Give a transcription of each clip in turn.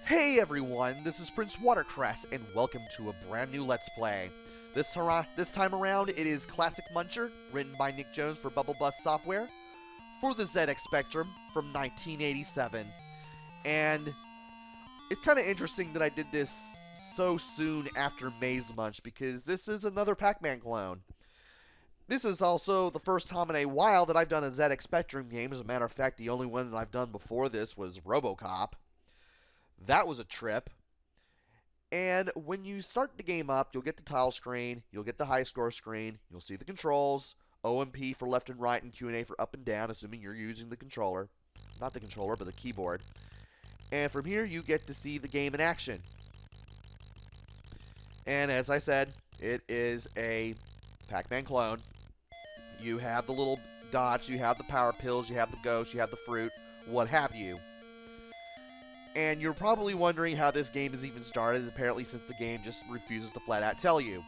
Hey everyone, this is PrinceWatercress, and welcome to a brand new Let's Play. This time around, it is Classic Muncher, written by Nick Jones for Bubble Bus Software, for the ZX Spectrum from 1987. And it's kind of interesting that I did this so soon after Mazemunch, because this is another Pac-Man clone. This is also the first time in a while that I've done a ZX Spectrum game. As a matter of fact, the only one that I've done before this was RoboCop. That was a trip. And when you start the game up, you'll get the tile screen, you'll get the high score screen, you'll see the controls, O and P for left and right, and Q&A for up and down, assuming you're using the controller. Not the controller, but the keyboard. And from here, you get to see the game in action. And as I said, it is a Pac-Man clone. You have the little dots, you have the power pills, you have the ghost, you have the fruit, what have you. And you're probably wondering how this game is even started, apparently, since the game just refuses to flat out tell you.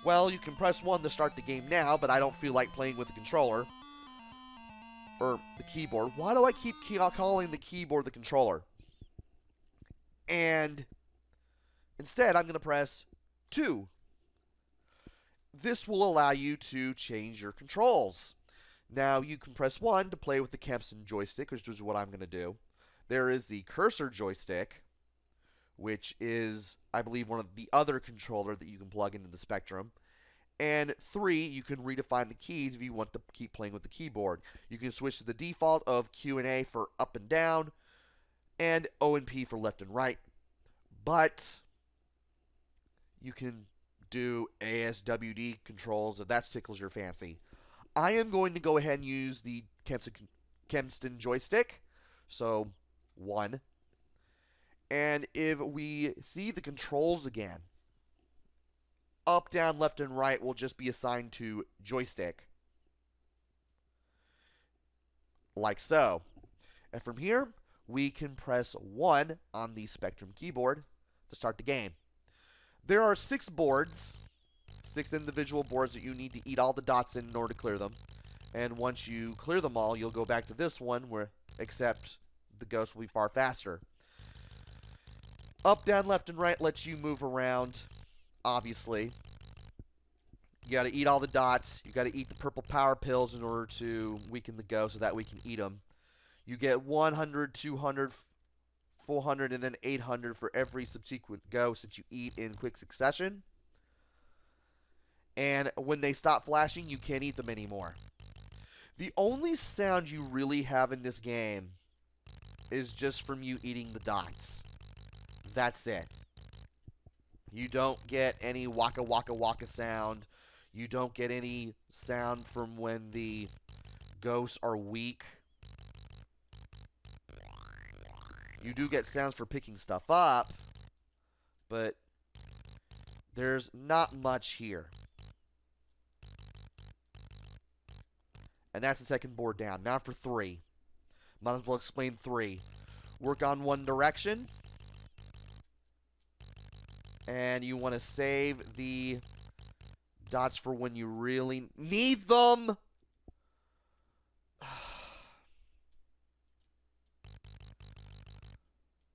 Well, you can press 1 to start the game now, but I don't feel like playing with the controller. Or the keyboard. Why do I keep calling the keyboard the controller? And instead, I'm going to press 2. This will allow you to change your controls. Now, you can press 1 to play with the Kempston joystick, which is what I'm going to do. There is the cursor joystick, which is, I believe, one of the other controller that you can plug into the Spectrum. And 3, you can redefine the keys if you want to keep playing with the keyboard. You can switch to the default of Q&A for up and down, and O and P for left and right. But you can do ASWD controls if that tickles your fancy. I am going to go ahead and use the Kempston joystick. So 1. And if we see the controls again, up, down, left, and right will just be assigned to joystick. Like so. And from here, we can press 1 on the Spectrum keyboard to start the game. There are 6 boards, 6 individual boards that you need to eat all the dots in order to clear them. And once you clear them all, you'll go back to this one, where except the ghost will be far faster. Up, down, left, and right lets you move around, obviously. You gotta eat all the dots. You gotta eat the purple power pills in order to weaken the ghost so that we can eat them. You get 100, 200, 400, and then 800 for every subsequent ghost that you eat in quick succession. And when they stop flashing, you can't eat them anymore. The only sound you really have in this game is just from you eating the dots. That's it. You don't get any waka waka waka sound. You don't get any sound from when the ghosts are weak. You do get sounds for picking stuff up, but there's not much here. And that's the second board down. Now for 3. Might as well explain 3. Work on one direction. And you want to save the dots for when you really need them.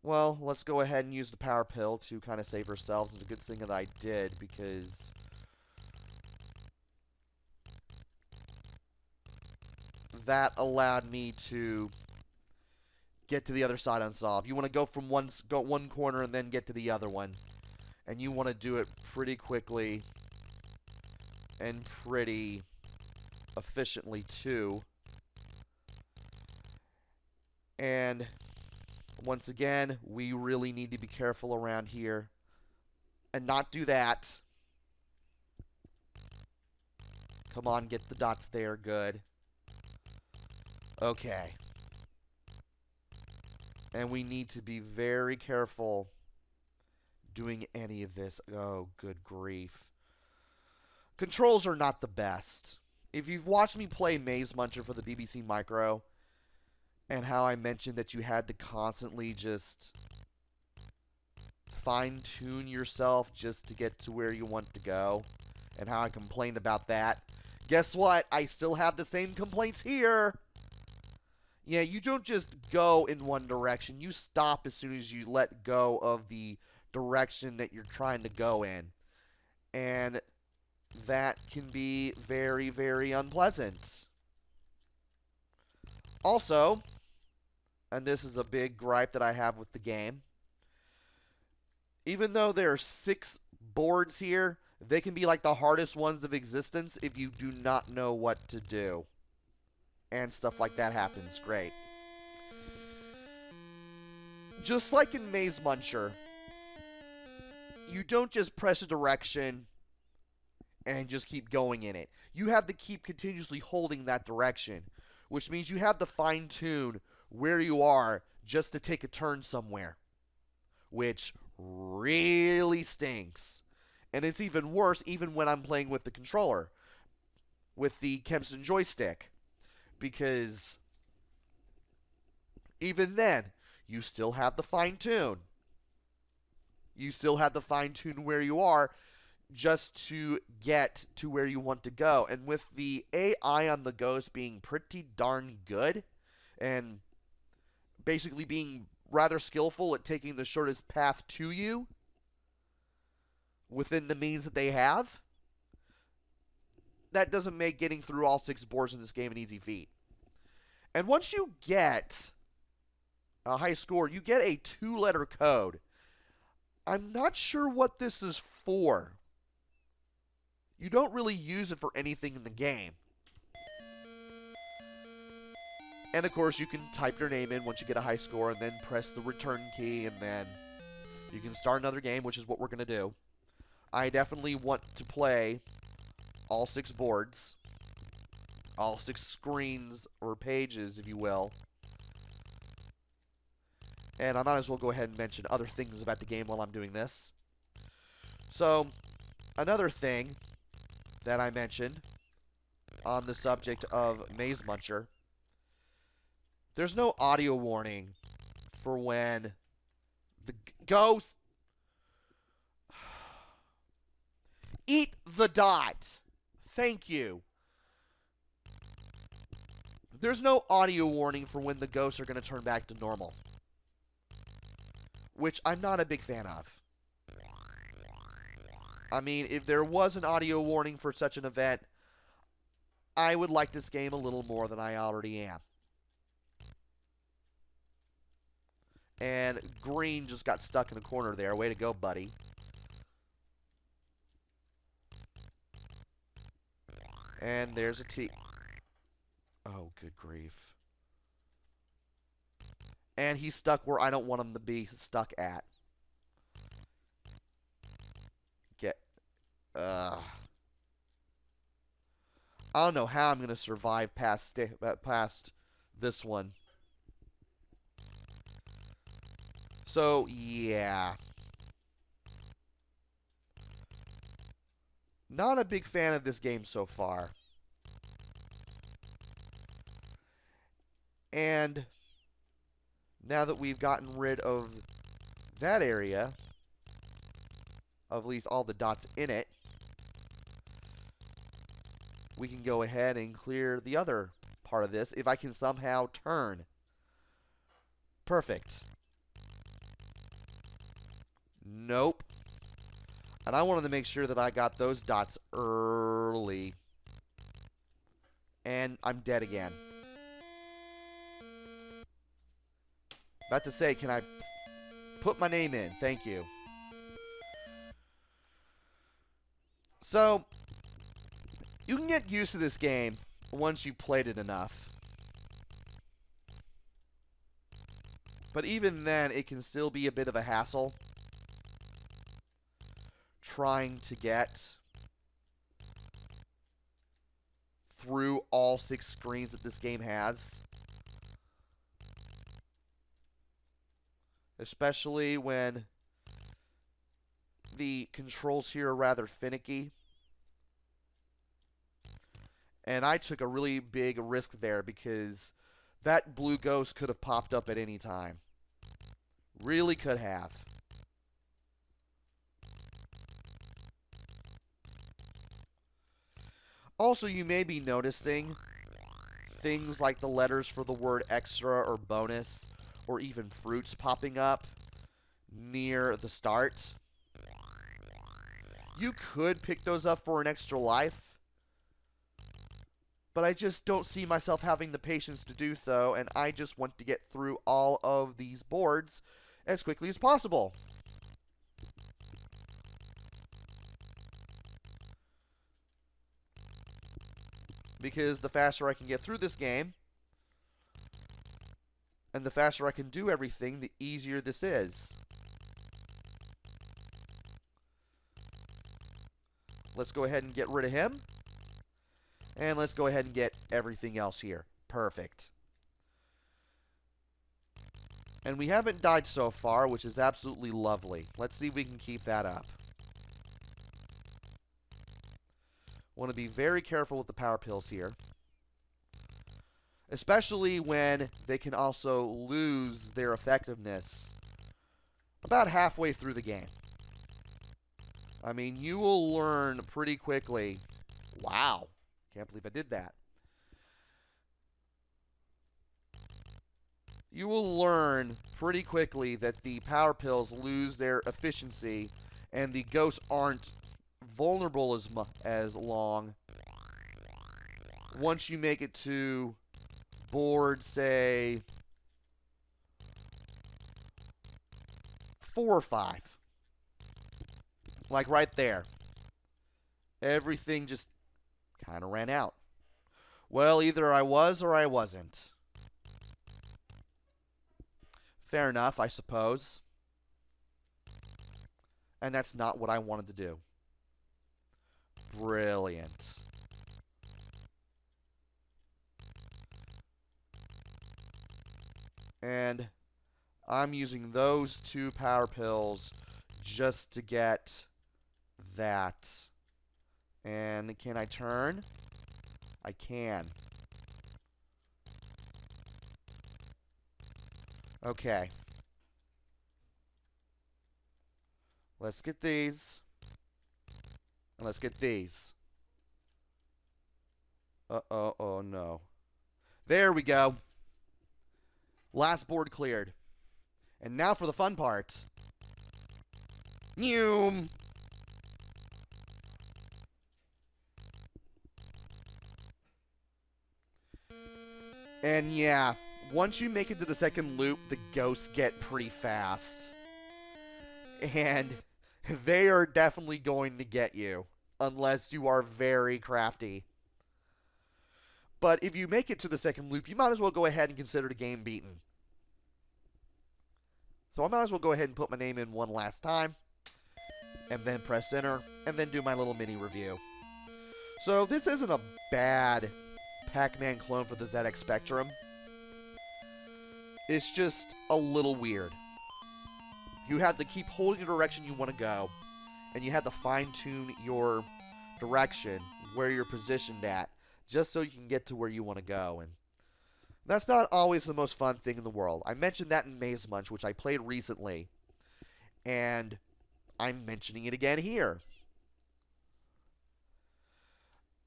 Well, let's go ahead and use the power pill to kind of save ourselves. It's a good thing that I did, because that allowed me to get to the other side unsolved. You want to go from one corner and then get to the other one. And you want to do it pretty quickly and pretty efficiently too. And once again, we really need to be careful around here and not do that. Come on, get the dots there. Good. Okay. And we need to be very careful doing any of this. Oh, good grief. Controls are not the best. If you've watched me play Mazemuncher for the BBC Micro, and how I mentioned that you had to constantly just fine-tune yourself just to get to where you want to go, and how I complained about that, guess what? I still have the same complaints here. Yeah, you don't just go in one direction. You stop as soon as you let go of the direction that you're trying to go in. And that can be very, very unpleasant. Also, and this is a big gripe that I have with the game, even though there are 6 boards here, they can be like the hardest ones of existence if you do not know what to do. And stuff like that happens. Great. Just like in Mazemuncher, you don't just press a direction and just keep going in it. You have to keep continuously holding that direction, which means you have to fine-tune where you are just to take a turn somewhere, which really stinks. And it's even worse even when I'm playing with the controller, with the Kempson joystick, because even then, you still have to fine-tune. You still have to fine-tune where you are just to get to where you want to go. And with the AI on the Ghost being pretty darn good, and basically being rather skillful at taking the shortest path to you within the means that they have, that doesn't make getting through all 6 boards in this game an easy feat. And once you get a high score, you get a 2-letter code. I'm not sure what this is for. You don't really use it for anything in the game. And of course, you can type your name in once you get a high score and then press the return key, and then you can start another game, which is what we're going to do. I definitely want to play all 6 boards, all 6 screens or pages, if you will. And I might as well go ahead and mention other things about the game while I'm doing this. So, another thing that I mentioned on the subject of Mazemuncher, there's no audio warning for when the ghost... Eat the dot. Thank you. There's no audio warning for when the ghosts are going to turn back to normal, which I'm not a big fan of. I mean, if there was an audio warning for such an event, I would like this game a little more than I already am. And Green just got stuck in a corner there. Way to go, buddy. And there's a T. Oh, good grief. And he's stuck where I don't want him to be stuck at. I don't know how I'm going to survive past this one. So, yeah. Not a big fan of this game so far. And now that we've gotten rid of that area, of at least all the dots in it, we can go ahead and clear the other part of this if I can somehow turn. Perfect. Nope. And I wanted to make sure that I got those dots early. And I'm dead again. About to say, can I put my name in? Thank you. So, you can get used to this game once you've played it enough. But even then, it can still be a bit of a hassle trying to get through all 6 screens that this game has. Especially when the controls here are rather finicky. And I took a really big risk there because that blue ghost could have popped up at any time. Really could have. Also, you may be noticing things like the letters for the word extra or bonus, or even fruits popping up near the start. You could pick those up for an extra life, but I just don't see myself having the patience to do so, and I just want to get through all of these boards as quickly as possible. Because the faster I can get through this game, and the faster I can do everything, the easier this is. Let's go ahead and get rid of him. And let's go ahead and get everything else here. Perfect. And we haven't died so far, which is absolutely lovely. Let's see if we can keep that up. Want to be very careful with the power pills here. Especially when they can also lose their effectiveness about halfway through the game. I mean, you will learn pretty quickly. Wow. Can't believe I did that. You will learn pretty quickly that the power pills lose their efficiency and the ghosts aren't vulnerable as long once you make it to board, say, 4 or 5. Like right there. Everything just kind of ran out. Well, either I was or I wasn't. Fair enough, I suppose. And that's not what I wanted to do. Brilliant. And I'm using those 2 power pills just to get that. And can I turn? I can. Okay. Let's get these. And let's get these. Uh-oh, oh no. There we go. Last board cleared. And now for the fun part. Noom. And yeah, once you make it to the second loop, the ghosts get pretty fast. And they are definitely going to get you, unless you are very crafty. But if you make it to the second loop, you might as well go ahead and consider the game beaten. So I might as well go ahead and put my name in one last time, and then press enter, and then do my little mini review. So this isn't a bad Pac-Man clone for the ZX Spectrum. It's just a little weird. You have to keep holding the direction you want to go, and you have to fine-tune your direction, where you're positioned at, just so you can get to where you want to go. And that's not always the most fun thing in the world. I mentioned that in Mazemunch, which I played recently, and I'm mentioning it again here.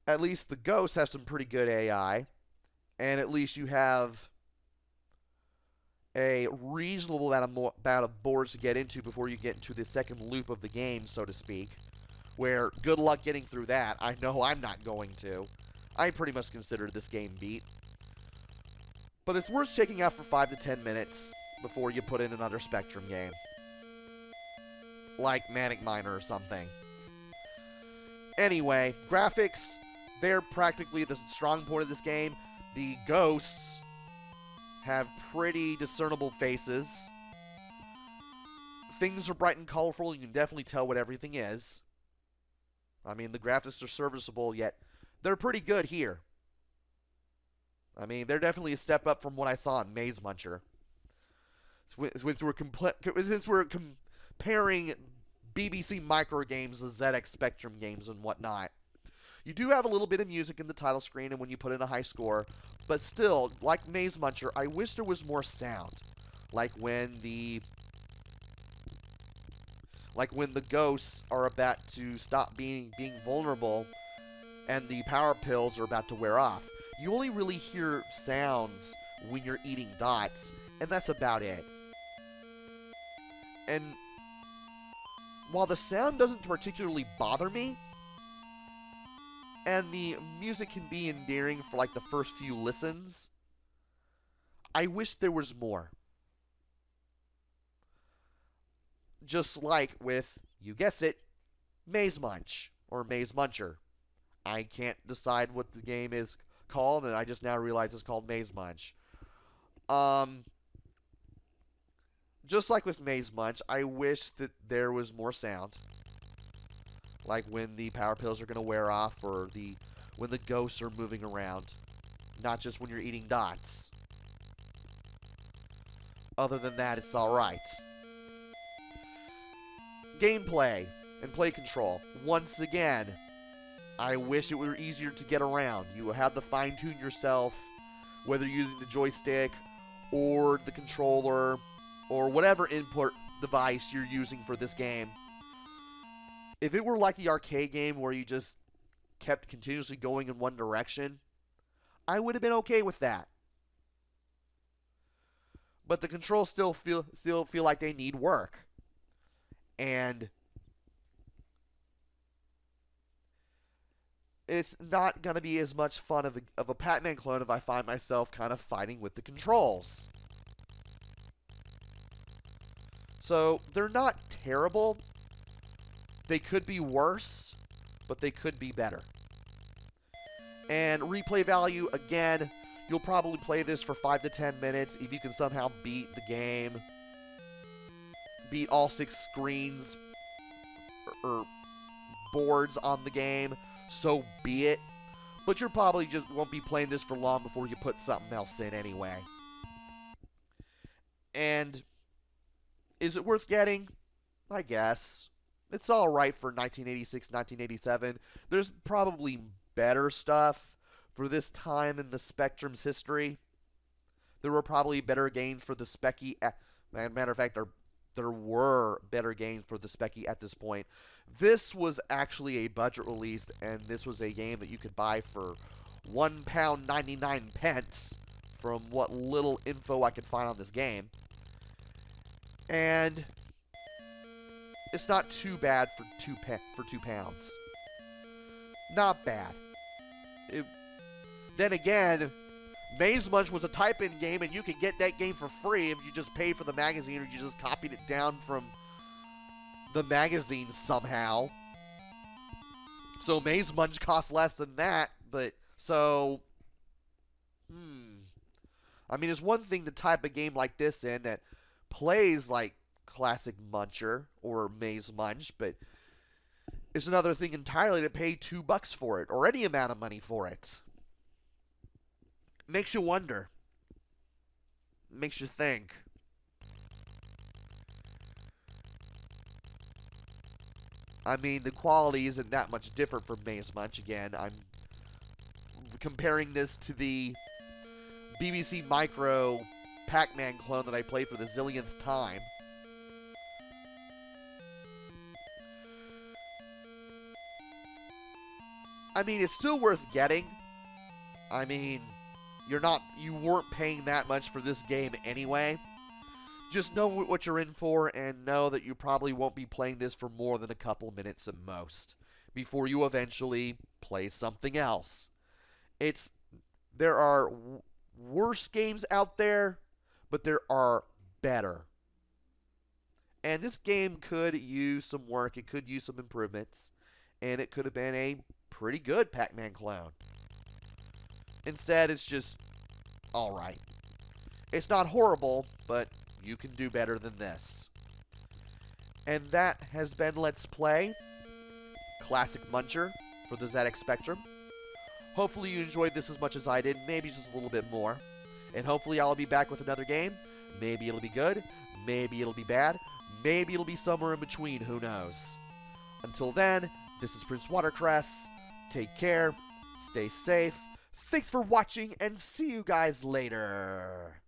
At least the ghosts have some pretty good AI, and at least you have a reasonable amount of boards to get into before you get into the second loop of the game, so to speak, where good luck getting through that. I know I'm not going to. I pretty much consider this game beat. But it's worth checking out for 5 to 10 minutes before you put in another Spectrum game. Like Manic Miner or something. Anyway, graphics, they're practically the strong point of this game. The ghosts have pretty discernible faces. Things are bright and colorful. You can definitely tell what everything is. I mean, the graphics are serviceable, yet they're pretty good here. I mean, they're definitely a step up from what I saw in Mazemuncher. Since we're comparing BBC Micro games to ZX Spectrum games and whatnot. You do have a little bit of music in the title screen and when you put in a high score, but still, like Mazemuncher, I wish there was more sound. Like when the ghosts are about to stop being vulnerable and the power pills are about to wear off. you only really hear sounds when you're eating dots, and that's about it. And while the sound doesn't particularly bother me, and the music can be endearing for like the first few listens, I wish there was more. Just like with, you guess it, Mazemunch or Mazemuncher. I can't decide what the game is called, and I just now realize it's called Mazemunch. Just like with Mazemunch, I wish that there was more sound. Like when the power pills are going to wear off, or when the ghosts are moving around. Not just when you're eating dots. Other than that, it's alright. Gameplay and play control. Once again, I wish it were easier to get around. You have to fine-tune yourself, whether you're using the joystick or the controller or whatever input device you're using for this game. If it were like the arcade game where you just kept continuously going in one direction, I would have been okay with that. But the controls still feel like they need work. And it's not going to be as much fun of a Pac-Man clone if I find myself kind of fighting with the controls. So, they're not terrible. They could be worse, but they could be better. And replay value, again, you'll probably play this for 5 to 10 minutes if you can somehow beat the game. Beat all 6 screens or boards on the game, so be it. But you probably just won't be playing this for long before you put something else in anyway. And is it worth getting? I guess. It's alright for 1986, 1987. There's probably better stuff for this time in the Spectrum's history. There were probably better games for the Specky. Matter of fact, there were better games for the Specky at this point. This was actually a budget release, and this was a game that you could buy for £1.99 from what little info I could find on this game. And it's not too bad for £2. Not bad. Then again, Mazemunch was a type-in game, and you could get that game for free if you just paid for the magazine or you just copied it down from the magazine somehow. So Mazemunch costs less than that, but so I mean, it's one thing to type a game like this in that plays like classic Muncher or Mazemunch, but it's another thing entirely to pay $2 for it, or any amount of money for it. Makes you wonder. Makes you think. I mean, the quality isn't that much different from Mazemunch. Again, I'm comparing this to the BBC Micro Pac-Man clone that I played for the zillionth time. I mean, it's still worth getting. I mean, you weren't paying that much for this game anyway. Just know what you're in for, and know that you probably won't be playing this for more than a couple minutes at most before you eventually play something else. There are worse games out there, but there are better. And this game could use some work, it could use some improvements, and it could have been a pretty good Pac-Man clone. Instead, it's just alright. It's not horrible, but you can do better than this. And that has been Let's Play Classic Muncher for the ZX Spectrum. Hopefully you enjoyed this as much as I did, maybe just a little bit more. And hopefully I'll be back with another game. Maybe it'll be good, maybe it'll be bad, maybe it'll be somewhere in between, who knows. Until then, this is PrinceWatercress. Take care, stay safe, thanks for watching, and see you guys later.